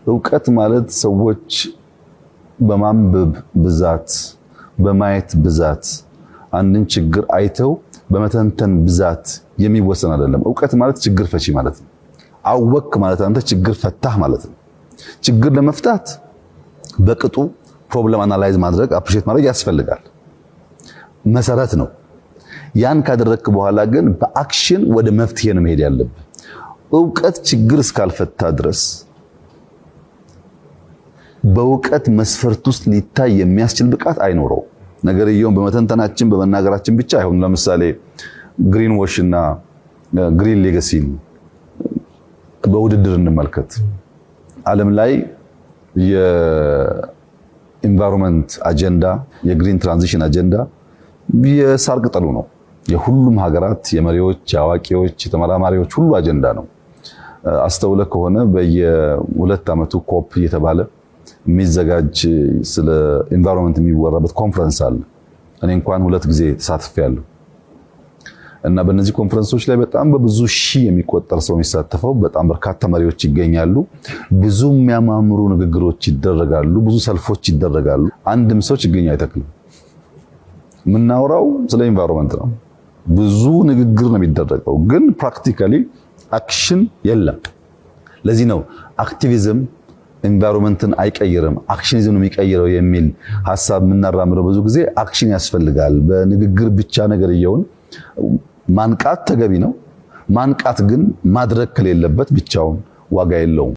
እውቀት ማለት ሰዎች በማንበብ ብዛት በማየት ብዛት አንድን ችግር አይተው በመተንተን ብዛት የሚወሰን አይደለም። እውቀት ማለት ችግር ፈቺ ማለት ነው። አወክ ማለት አንተ ችግር ፈታህ ማለት ነው። ችግር ለመፍታት በቅጡ ፕሮብለም አናላይዝ ማድረግ አፕሪሺየት ማድረግ ያስፈልጋል፣ መሰረት ነው። ያን ካደረክ በኋላ ግን በአክሽን ወደ መፍትሄ ነው መሄድ ያለብህ። እውቀት ችግር እስካልፈታ ድረስ በእውቀት መስፈርት ውስጥ ሊታይ የሚያስችል ብቃት አይኖረው። ነገርየውን በመተንተናችን በመናገራችን ብቻ አይሆን። ለምሳሌ ግሪን ዎሽ እና ግሪን ሌጋሲን በውድድር እንመልከት። ዓለም ላይ የኢንቫይሮንመንት አጀንዳ፣ የግሪን ትራንዚሽን አጀንዳ የሳር ቅጠሉ ነው። የሁሉም ሀገራት የመሪዎች፣ የአዋቂዎች፣ የተመራማሪዎች ሁሉ አጀንዳ ነው። አስተውለ ከሆነ በየ2 ዓመቱ ኮፕ እየተባለ የሚዘጋጅ ስለ ኢንቫይሮንመንት የሚወራበት ኮንፈረንስ አለ። እኔ እንኳን 2 ጊዜ ተሳትፌያለሁ እና በእነዚህ ኮንፈረንሶች ላይ በጣም በብዙ ሺህ የሚቆጠር ሰው የሚሳተፈው፣ በጣም በርካታ መሪዎች ይገኛሉ። ብዙ የሚያማምሩ ንግግሮች ይደረጋሉ፣ ብዙ ሰልፎች ይደረጋሉ። አንድም ሰው ችግኝ አይተክልም። የምናወራው ስለ ኢንቫይሮንመንት ነው። ብዙ ንግግር ነው የሚደረገው፣ ግን ፕራክቲካሊ አክሽን የለም። ለዚህ ነው አክቲቪዝም ኢንቫይሮንመንትን አይቀይርም አክሽኒዝም ነው የሚቀይረው የሚል ሐሳብ የምናራምደው። ብዙ ጊዜ አክሽን ያስፈልጋል። በንግግር ብቻ ነገርየውን ማንቃት ተገቢ ነው። ማንቃት ግን ማድረግ ከሌለበት ብቻውን ዋጋ የለውም።